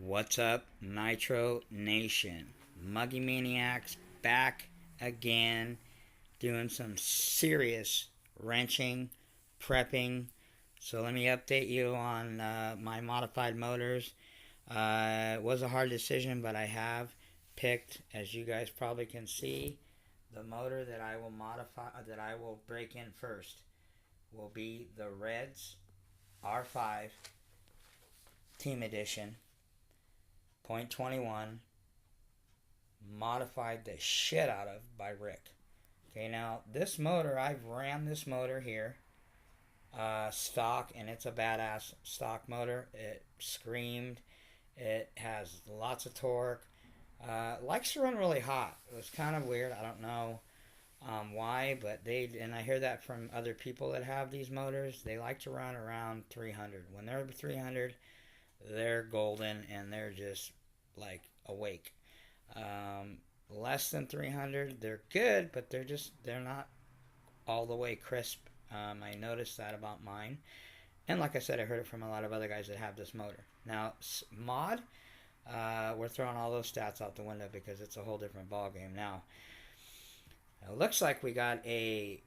What's up, Nitro Nation? Muggy Maniacs back again, doing some serious wrenching, prepping. So let me update you on my modified motors. It was a hard decision, but I have picked, as you guys probably can see, the motor that I will modify, that I will break in first, will be the Reds R5 Team Edition. 0.21 modified the shit out of by Rick. Okay, now this motor, I've ran this motor here stock, and it's a badass stock motor. It screamed. It has lots of torque. Likes to run really hot. It was kind of weird. I don't know why, but and I hear that from other people that have these motors. They like to run around 300. When they're 300, they're golden and they're just like awake. Less than 300, they're good, but they're not all the way crisp. I noticed that about mine, and like I said, I heard it from a lot of other guys that have this motor. Now, mod, we're throwing all those stats out the window because it's a whole different ball game now. It looks like we got a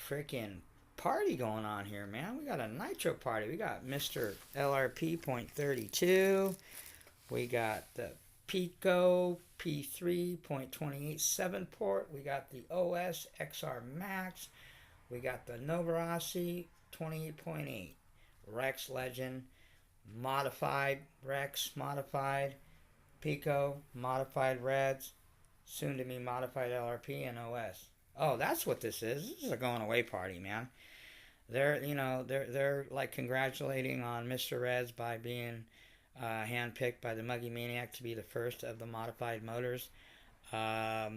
freaking party going on here, man. We got a nitro party. We got Mr. LRP.32. We got the Pico P3.28 7-port. We got the OS XR Max. We got the Novarasi 28.8. Rex Legend. Modified Rex. Modified Pico. Modified Reds. Soon to be modified LRP and OS. Oh, that's what this is. This is a going away party, man. They're like congratulating on Mr. Reds by being handpicked by the Muggy Maniac to be the first of the modified motors to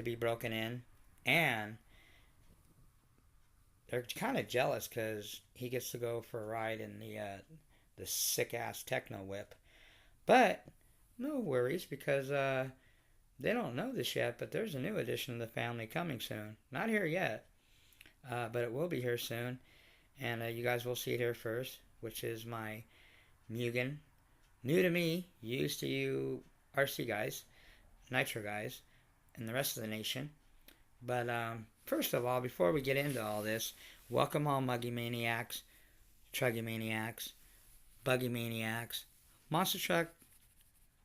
be broken in, and they're kind of jealous because he gets to go for a ride in the sick ass Techno Whip. But no worries because they don't know this yet. But there's a new edition of the family coming soon. Not here yet, but it will be here soon, and you guys will see it here first, which is my Mugen. New to me, used to you RC guys, Nitro guys, and the rest of the nation. But first of all, before we get into all this, welcome all Muggy Maniacs, Truggy Maniacs, Buggy Maniacs, Monster Truck.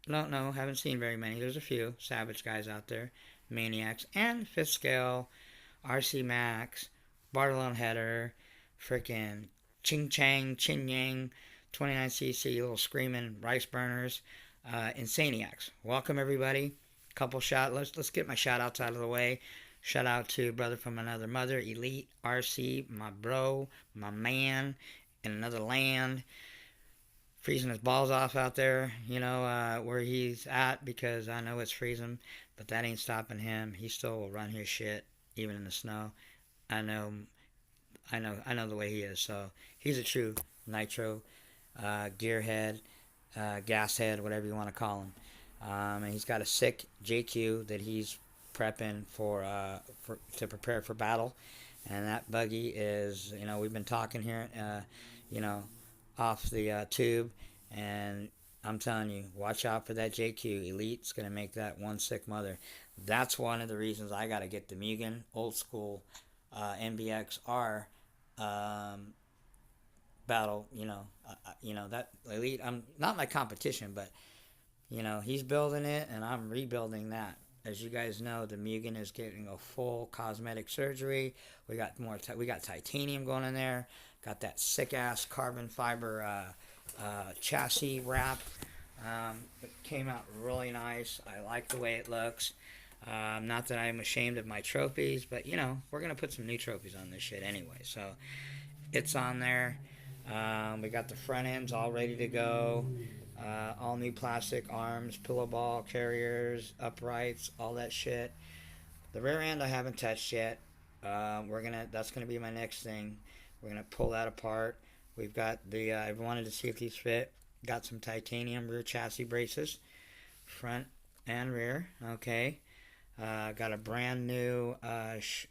Don't know, haven't seen very many. There's a few Savage guys out there, Maniacs, and Fifth Scale, RC Max, Bartolone Header, freaking Ching Chang, Chin Yang, 29cc, little screaming rice burners, Insaniacs. Welcome everybody. Let's get my shout outs out of the way. Shout out to Brother from Another Mother, Elite, RC, my bro, my man, in another land, freezing his balls off out there, where he's at, because I know it's freezing, but that ain't stopping him. He still will run his shit, even in the snow. I know the way he is. So he's a true nitro gearhead, gas head, whatever you want to call him. And he's got a sick JQ that he's prepping to prepare for battle. And that buggy is, we've been talking here, off the tube, and I'm telling you, watch out for that JQ. Elite's gonna make that one sick mother. That's one of the reasons I gotta get the Mugen old school MBXR battle. That Elite. I'm not my competition, but he's building it, and I'm rebuilding that. As you guys know, the Mugen is getting a full cosmetic surgery. We got we got titanium going in there. Got that sick ass carbon fiber chassis wrap. It came out really nice. I like the way it looks. Not that I'm ashamed of my trophies, but we're gonna put some new trophies on this shit anyway. So it's on there. We got the front ends all ready to go. All new plastic arms, pillow ball carriers, uprights, all that shit. The rear end I haven't touched yet. That's gonna be my next thing. We're gonna pull that apart. We've got I wanted to see if these fit. Got some titanium rear chassis braces, front and rear. Okay. Got a brand new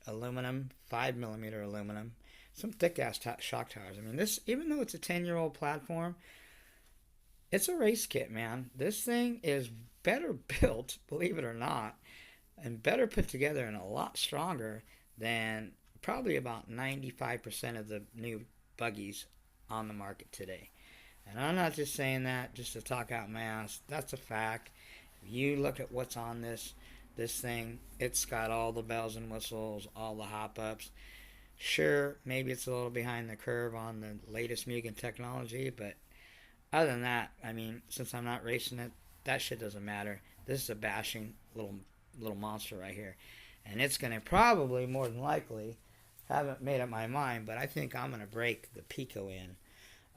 aluminum, 5mm aluminum. Some thick ass shock towers. I mean, this, even though it's a 10-year-old platform, It's a race kit, man. This thing is better built, believe it or not, and better put together and a lot stronger than probably about 95% of the new buggies on the market today. And I'm not just saying that just to talk out my ass. That's a fact. If you look at what's on this thing, it's got all the bells and whistles, all the hop ups. Sure, maybe it's a little behind the curve on the latest Mugen technology, but other than that, I mean, since I'm not racing it, that shit doesn't matter. This is a bashing little monster right here, and it's gonna probably more than likely haven't made up my mind, but I think I'm gonna break the Pico in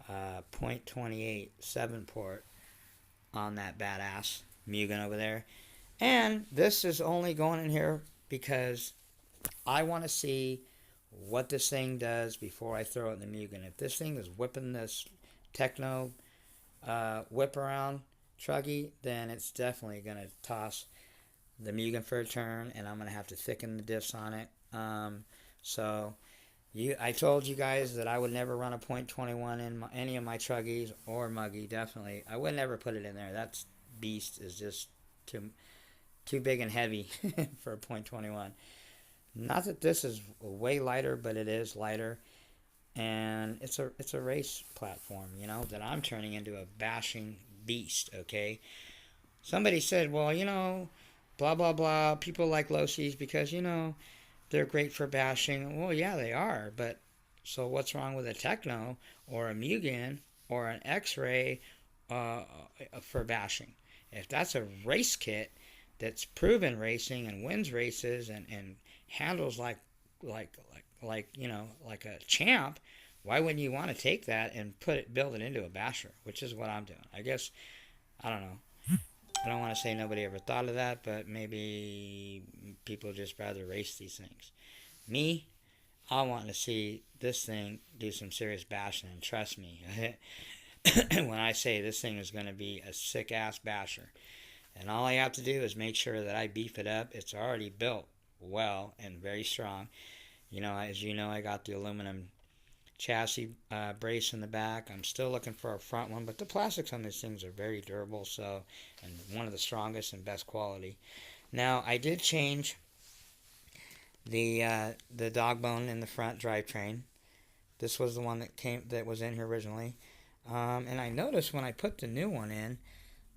.28 7 port on that badass Mugen over there, and this is only going in here because I want to see what this thing does before I throw it in the Mugen. If this thing is whipping this Techno whip around truggy, then it's definitely going to toss the Mugen for a turn, and I'm going to have to thicken the diffs on it. So I told you guys that I would never run a .21 in any of my truggies or muggy. Definitely, I would never put it in there. That's beast is just too big and heavy for a .21. Not that this is way lighter, but it is lighter, and it's a race platform, that I'm turning into a bashing beast. Okay, somebody said, well, blah blah blah. People like Losys because they're great for bashing. Well, yeah, they are, but so what's wrong with a Techno or a Mugen or an X-Ray for bashing? If that's a race kit that's proven racing and wins races and handles like a champ, why wouldn't you want to take that and build it into a basher, which is what I'm doing? I guess I don't know. I don't want to say nobody ever thought of that, but maybe people just rather race these things. Me, I want to see this thing do some serious bashing, and trust me, when I say this thing is going to be a sick ass basher, and all I have to do is make sure that I beef it up. It's already built well and very strong. As you know, I got the aluminum chassis brace in the back. I'm still looking for a front one, but the plastics on these things are very durable, and one of the strongest and best quality. Now, I did change the dog bone in the front drivetrain. This was the one that was in here originally, and I noticed when I put the new one in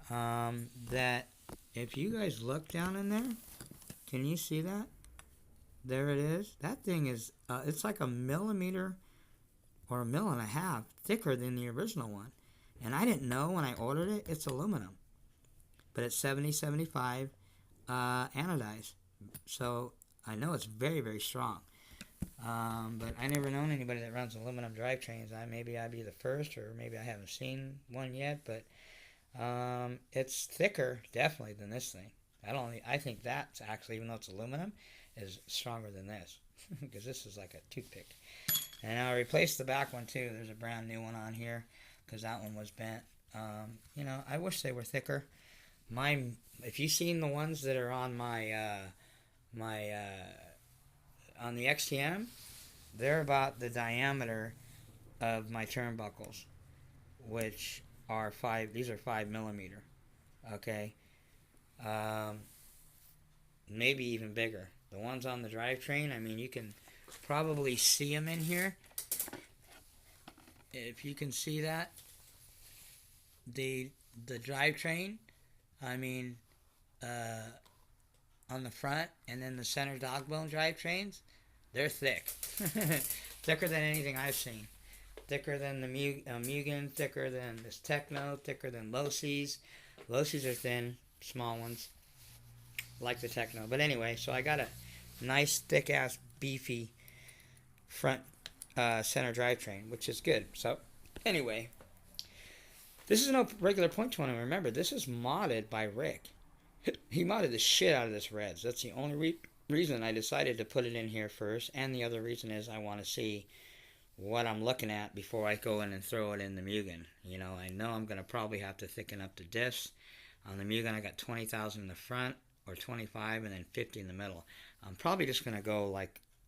that if you guys look down in there, can you see that? There it is. That thing is it's like a millimeter or a mil and a half thicker than the original one. And I didn't know when I ordered it, it's aluminum. But it's 7075 anodized. So I know it's very, very strong. But I never known anybody that runs aluminum drivetrains. Maybe I'd be the first, or maybe I haven't seen one yet. But it's thicker, definitely, than this thing. I think that's actually, even though it's aluminum, is stronger than this. Because this is like a toothpick. And I replaced the back one too. There's a brand new one on here because that one was bent. I wish they were thicker. If you've seen the ones that are on on the XTM, they're about the diameter of my turnbuckles, which are 5. These are 5 millimeter. Okay, maybe even bigger. The ones on the drivetrain, I mean, you can probably see them in here. If you can see that, the drivetrain, I mean, on the front, and then the center dog bone drivetrains, they're thick. Thicker than anything I've seen. Thicker than the Mugen, thicker than this Techno, thicker than Losys. Losys are thin, small ones, like the Techno. But anyway, so I got a nice, thick-ass, beefy front center drivetrain, which is good. So anyway, this is no regular .20. Remember, this is modded by Rick. He modded the shit out of this Reds. That's the only reason I decided to put it in here first, and the other reason is I want to see what I'm looking at before I go in and throw it in the Mugen. I know I'm going to probably have to thicken up the diffs. On the Mugen, I got 20,000 in the front, or 25, and then 50 in the middle. I'm probably just going to go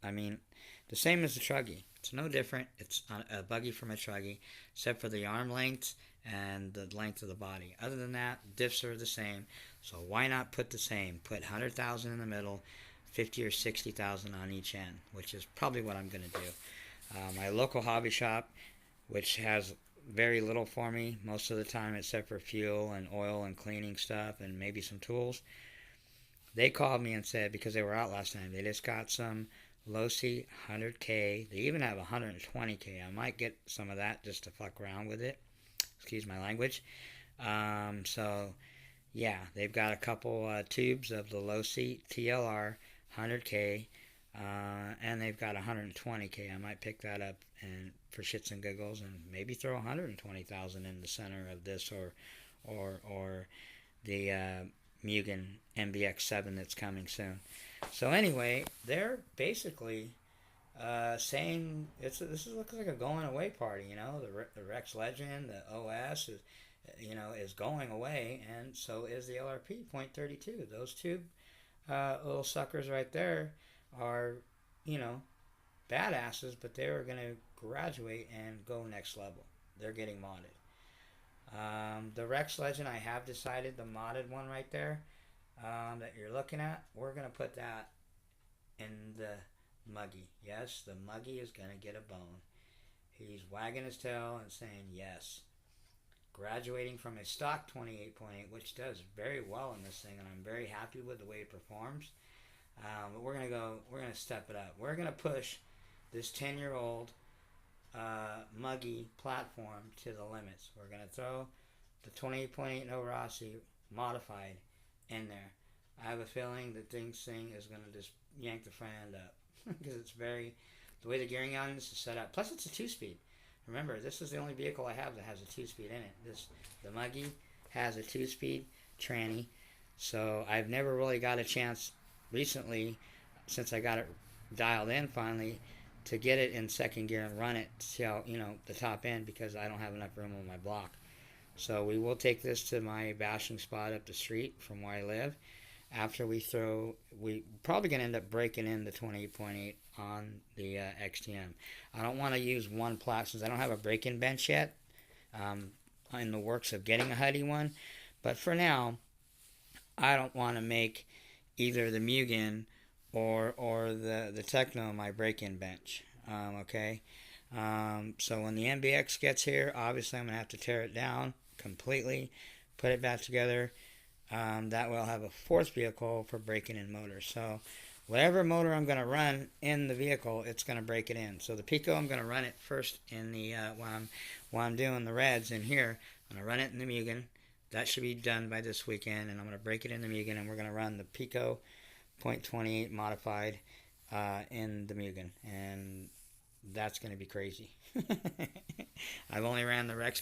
the same as the Truggy. It's no different. It's a buggy from a truggy, except for the arm length and the length of the body. Other than that, diffs are the same. So why not put the same? Put 100,000 in the middle, 50 or 60,000 on each end, which is probably what I'm going to do. My local hobby shop, which has very little for me most of the time, except for fuel and oil and cleaning stuff and maybe some tools. They called me and said, because they were out last time, they just got some Losi 100K. They even have 120K. I might get some of that just to fuck around with it. Excuse my language. So, yeah, they've got a couple tubes of the Losi TLR 100K. And they've got 120K. I might pick that up and for shits and giggles, and maybe throw 120,000 in the center of this, or the Mugen MBX7 that's coming soon. So anyway, they're basically saying this looks like a going away party. You know, the Rex Legend, the OS is going away, and so is the LRP .32. Those two little suckers right there are, badasses, but they're going to graduate and go next level. They're getting modded. The Rex Legend, I have decided, the modded one right there that you're looking at, we're going to put that in the Muggy. Yes, the Muggy is going to get a bone. He's wagging his tail and saying yes. Graduating from a stock 28.8, which does very well in this thing, and I'm very happy with the way it performs. But we're going to step it up. We're going to push this 10-year-old Muggy platform to the limits. We're going to throw the 28.8 No Rossi modified in there. I have a feeling that this thing is going to just yank the front end up because it's the way the gearing on this is set up. Plus, it's a 2-speed. Remember, this is the only vehicle I have that has a 2-speed in it. The Muggy has a 2-speed tranny, so I've never really got a chance recently, since I got it dialed in finally, to get it in second gear and run it to see how, the top end, because I don't have enough room on my block. So we will take this to my bashing spot up the street from where I live. After we probably going to end up breaking in the 28.8 on the XTM. I don't want to use one plat since I don't have a break-in bench yet. In the works of getting a Huddy one. But for now, I don't want to make either the Mugen or the Tekno my break-in bench. Okay? So when the MBX gets here, obviously I'm going to have to tear it down completely, put it back together. That way I'll have a fourth vehicle for breaking in motors. So whatever motor I'm going to run in the vehicle, it's going to break it in. So the Pico, I'm going to run it first in the while I'm doing the reds in here. I'm going to run it in the Mugen. That should be done by this weekend, and I'm going to break it in the Mugen, and we're going to run the Pico .28 modified in the Mugen, and that's going to be crazy. I've only ran the Rex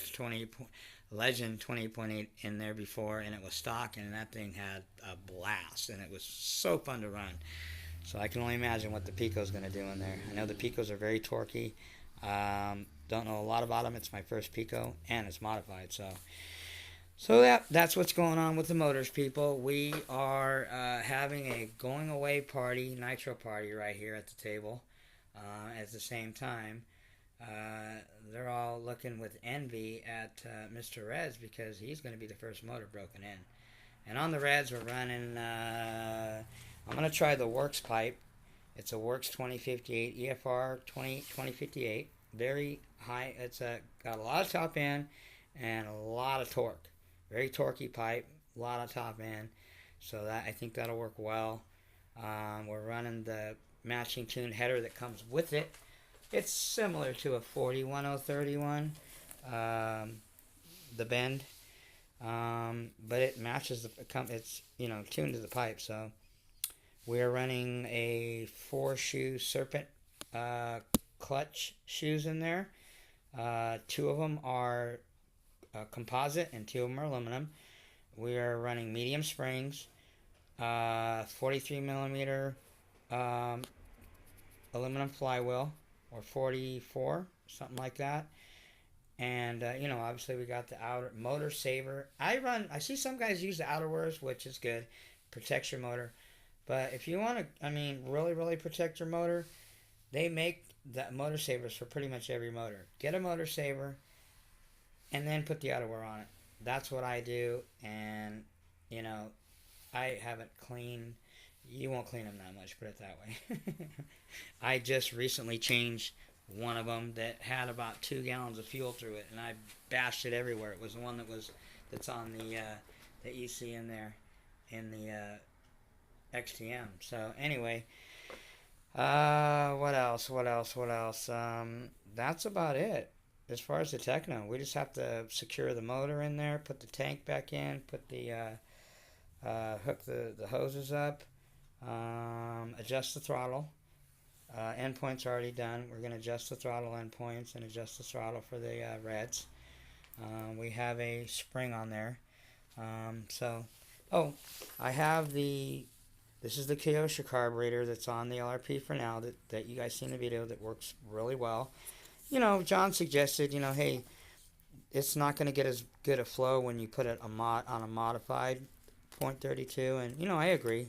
Legend 28.8 in there before, and it was stock, and that thing had a blast, and it was so fun to run. So I can only imagine what the Pico's going to do in there. I know the Picos are very torquey. Don't know a lot about them. It's my first Pico, and it's modified. So that's what's going on with the motors, people. We are having a going away party, nitro party right here at the table. At the same time, they're all looking with envy at Mr. Reds because he's going to be the first motor broken in. And on the Reds, we're running, I'm going to try the Works pipe. It's a Works 2058, EFR 2058. Very high. It's got a lot of top end and a lot of torque. Very torquey pipe, a lot of top end. So I think that'll work well. We're running the matching tuned header that comes with it. It's similar to a 41031, the bend, but it matches it's tuned to the pipe. So we're running a 4-shoe Serpent clutch shoes in there. 2 of them are composite and 2 of them are aluminum. We are running medium springs, 43 millimeter aluminum flywheel, or 44, something like that. And obviously we got the outer motor saver. I see some guys use the outerwears, which is good, protects your motor. But if you want to, really, really protect your motor, they make that motor savers for pretty much every motor. Get a motor saver and then put the outerwear on it. That's what I do, and you know, I haven't cleaned. You won't clean them that much, put it that way. I just recently changed one of them that had about 2 gallons of fuel through it, and I bashed it everywhere. It was the one that's on the that you see in there in the XTM. So anyway, what else? What else? What else? That's about it. As far as the Techno, we just have to secure the motor in there, put the tank back in, put the hook the hoses up, adjust the throttle. Endpoints are already done. We're going to adjust the throttle endpoints and adjust the throttle for the reds. We have a spring on there. Oh, I have this is the Kyosho carburetor that's on the LRP for now that you guys see in the video that works really well. You know, John suggested, hey, it's not going to get as good a flow when you put it on a modified .32, and I agree.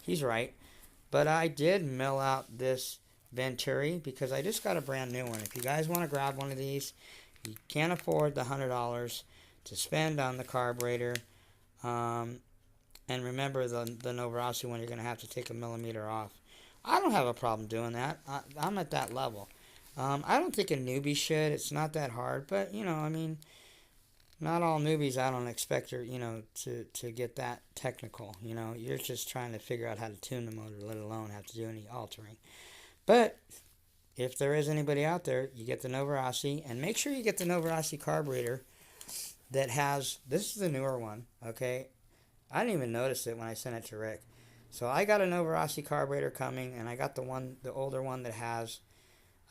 He's right. But I did mill out this Venturi because I just got a brand new one. If you guys want to grab one of these, you can't afford the $100 to spend on the carburetor. And remember the Novarossi one, you're going to have to take a millimeter off. I don't have a problem doing that. I'm at that level. I don't think a newbie should. It's not that hard, but not all newbies. I don't expect her, to get that technical. You're just trying to figure out how to tune the motor, let alone have to do any altering. But if there is anybody out there, you get the Novarossi, and make sure you get the Novarossi carburetor that has. This is the newer one. Okay, I didn't even notice it when I sent it to Rick. So I got a Novarossi carburetor coming, and I got the older one that has.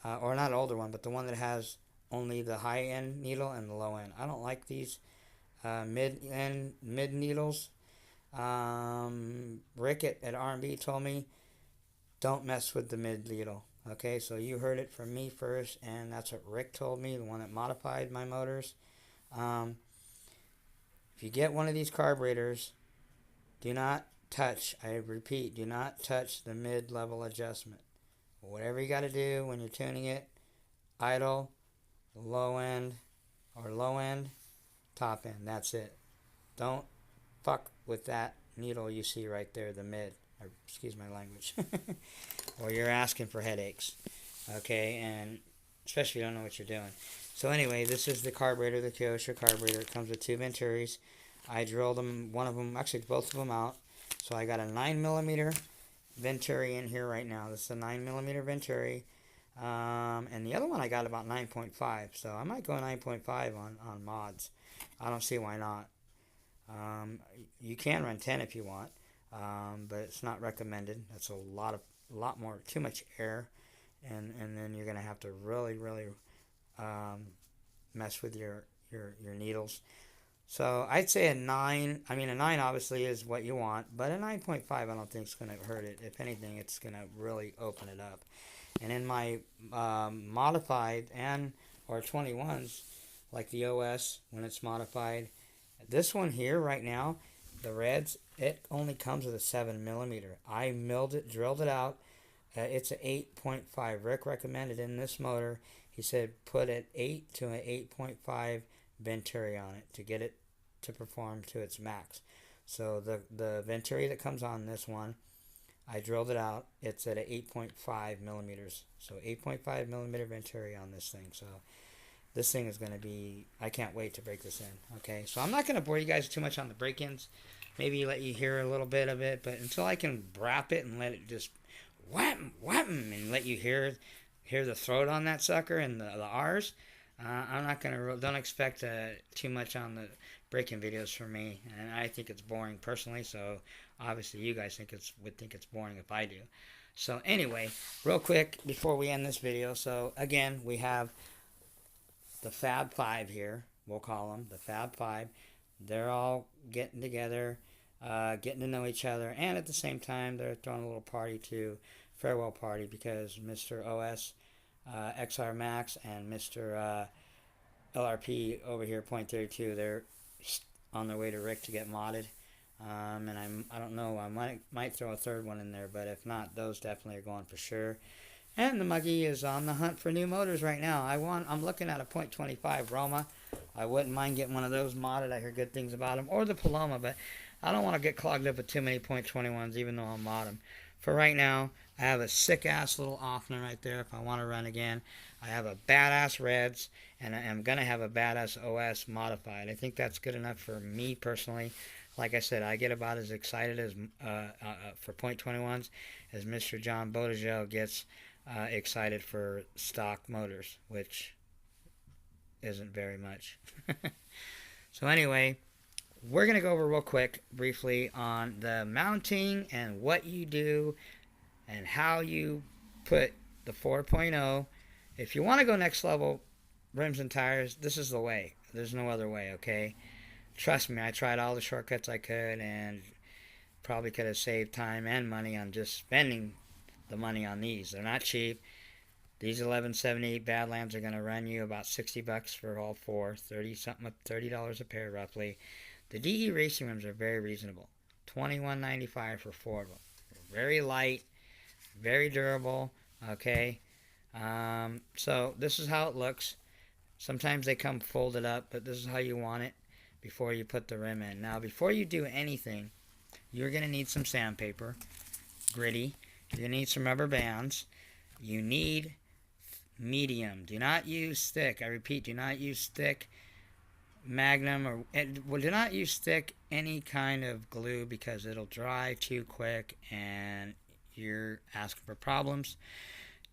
Or not older one, but the one that has only the high end needle and the low end. I don't like these mid needles. Rick at R&B told me don't mess with the mid needle. Okay, so you heard it from me first, and that's what Rick told me, the one that modified my motors. If you get one of these carburetors, do not touch. I repeat, do not touch the mid level adjustment. Whatever you got to do when you're tuning it, idle, low end, top end. That's it. Don't fuck with that needle you see right there, the mid. Or, excuse my language. Or you're asking for headaches. Okay, and especially if you don't know what you're doing. So anyway, this is the carburetor, the Kyosho carburetor. It comes with 2 Venturis. I drilled them, both of them out. So I got a 9mm Venturi in here right now. This is a 9mm Venturi. And the other one I got about 9.5. So I might go 9.5 on mods. I don't see why not. You can run 10 if you want. But it's not recommended. That's a lot more, too much air. And then you're going to have to really, really mess with your needles. So I'd say a 9. I mean, a 9 obviously is what you want, but a 9.5 I don't think is going to hurt it. If anything, it's going to really open it up. And in my modified or 21s, like the OS when it's modified, this one here right now, the reds, it only comes with a 7mm. I milled it, drilled it out. It's an 8.5. Rick recommended in this motor. He said put an 8 to an 8.5 Venturi on it to get it to perform to its max. So the Venturi that comes on this one, I drilled it out. It's at an 8.5 millimeters. So 8.5 millimeter Venturi on this thing. So this thing is going to be, I can't wait to break this in. Okay, so I'm not going to bore you guys too much on the break-ins. Maybe let you hear a little bit of it, but until I can wrap it and let it just wham, and let you hear the throat on that sucker and the R's, I'm not going to, don't expect too much on the break-in videos from me, and I think it's boring personally, so obviously you guys would think it's boring if I do. So anyway, real quick before we end this video, so again, we have the Fab 5 here, we'll call them the Fab 5. They're all getting together, getting to know each other, and at the same time, they're throwing a little party too, farewell party, because Mr. OS XR Max and Mr. LRP over here, .32, they're on their way to Rick to get modded. And I don't know, I might throw a third one in there, but if not, those definitely are going for sure. And the Muggy is on the hunt for new motors right now. I'm looking at a .25 Roma. I wouldn't mind getting one of those modded. I hear good things about them. Or the Paloma, but I don't want to get clogged up with too many .21s, even though I'll mod them. For right now, I have a sick-ass little Offner right there if I want to run again. I have a badass Reds, and I am going to have a badass OS modified. I think that's good enough for me personally. Like I said, I get about as excited as for .21s as Mr. John Bodegel gets excited for stock motors, which isn't very much. So anyway, we're going to go over real quick, briefly, on the mounting and what you do and how you put the 4.0. If you want to go next level, rims and tires, this is the way. There's no other way, okay? Trust me, I tried all the shortcuts I could and probably could have saved time and money on just spending the money on these. They're not cheap. These 1178 Badlands are going to run you about $60 for all four, $30 a pair roughly. The DE racing rims are very reasonable. $21.95 for four of them. Very light, very durable. Okay, so this is how it looks. Sometimes they come folded up, but this is how you want it before you put the rim in. Now, before you do anything, you're going to need some sandpaper, gritty. You're going to need some rubber bands. You need medium. Do not use thick. I repeat, do not use thick Magnum or do not use thick any kind of glue because it'll dry too quick and you're asking for problems.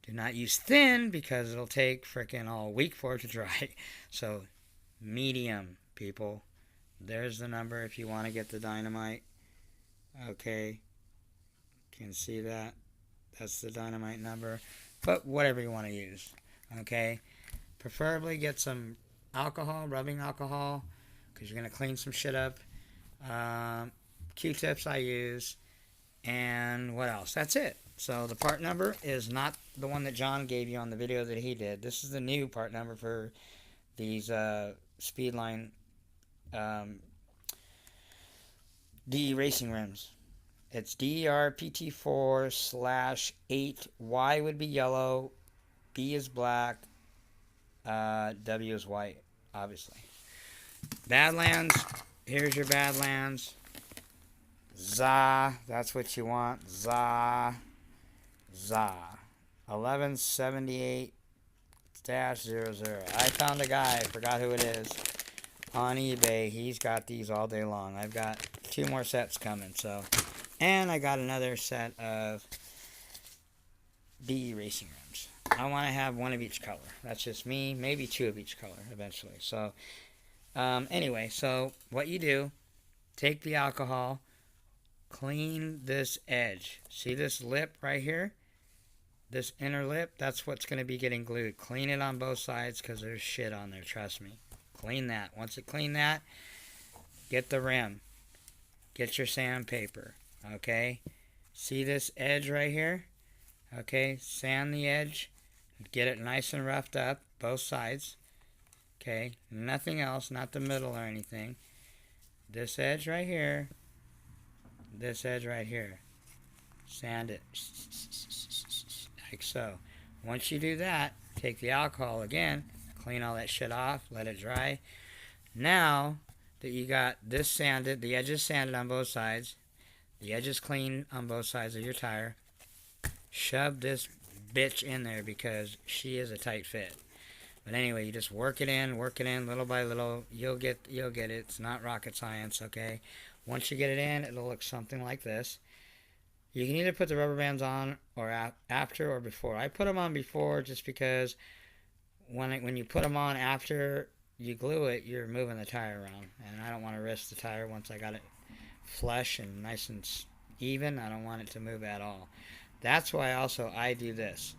Do not use thin because it'll take freaking all week for it to dry. So medium, people. There's the number if you want to get the dynamite. Okay, can see that. That's the dynamite number. But whatever you want to use. Okay, preferably get some alcohol, rubbing alcohol, because you're going to clean some shit up. Q-tips I use. And what else? That's it. So the part number is not the one that John gave you on the video that he did. This is the new part number for these Speedline DE racing rims. It's DER PT4/8. Y would be yellow. B is black. W is white, obviously. Badlands. Here's your Badlands. ZA. That's what you want. ZA. 1178-00. I found a guy. I forgot who it is. On eBay. He's got these all day long. I've got 2 more sets coming. So, and I got another set of DE racing rims. I want to have 1 of each color. That's just me. Maybe 2 of each color eventually. So, anyway, so what you do, take the alcohol, clean this edge. See this lip right here? This inner lip, that's what's going to be getting glued. Clean it on both sides because there's shit on there, trust me. Clean that. Once you clean that, get the rim. Get your sandpaper, okay? See this edge right here? Okay, sand the edge. Get it nice and roughed up, both sides. Okay, nothing else, not the middle or anything. This edge right here. This edge right here. Sand it. Like so. Once you do that, take the alcohol again, clean all that shit off, let it dry. Now that you got this sanded, the edges sanded on both sides, the edges clean on both sides of your tire, shove this bitch in there because she is a tight fit. But anyway, you just work it in little by little. You'll get it. It's not rocket science, okay? Once you get it in, it'll look something like this. You can either put the rubber bands on or after or before. I put them on before just because when you put them on after you glue it, you're moving the tire around. And I don't want to risk the tire once I got it flush and nice and even. I don't want it to move at all. That's why also I do this.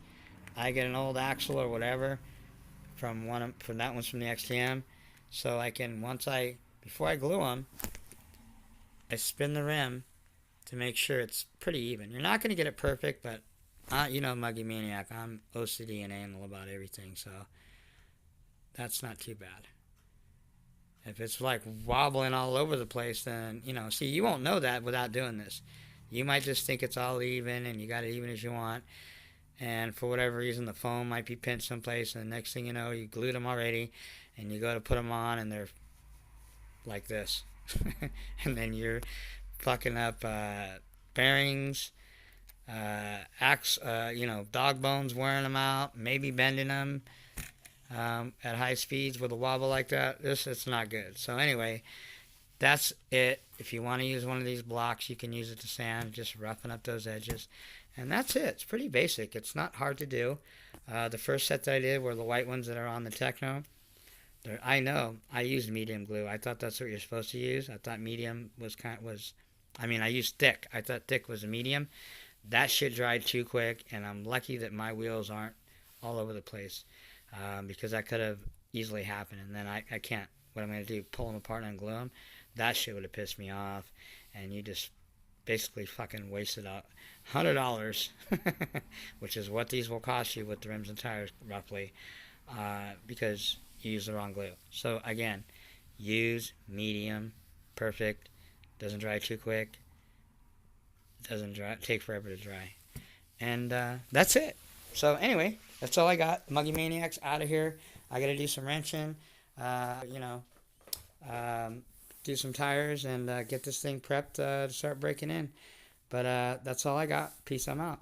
I get an old axle or whatever from that one's from the XTM. So I can, before I glue them, I spin the rim to make sure it's pretty even. You're not going to get it perfect, but you know, Muggy Maniac, I'm OCD and anal about everything, so that's not too bad. If it's like wobbling all over the place, then, you know, see, you won't know that without doing this. You might just think it's all even and you got it even as you want. and for whatever reason the foam might be pinched someplace, and the next thing you know, you glued them already, and you go to put them on, and they're like this. And then you're fucking up bearings, dog bones, wearing them out, maybe bending them at high speeds with a wobble like that. It's not good. So anyway, that's it. If you want to use one of these blocks, you can use it to sand, just roughen up those edges. And that's it. It's pretty basic. It's not hard to do. The first set that I did were the white ones that are on the Techno. I know I used medium glue. I thought that's what you're supposed to use. I thought medium I used thick. I thought thick was a medium. That shit dried too quick, and I'm lucky that my wheels aren't all over the place, because that could have easily happened. And then I can't. What I'm going to do, pull them apart and glue them? That shit would have pissed me off, and you just basically fucking wasted out $100, which is what these will cost you with the rims and tires roughly, because you use the wrong glue. So again, use medium, perfect, doesn't dry too quick, doesn't take forever to dry, and that's it. So anyway, that's all I got. Muggy Maniacs out of here. I gotta do some wrenching, do some tires, and get this thing prepped to start breaking in. But that's all I got. Peace, I'm out.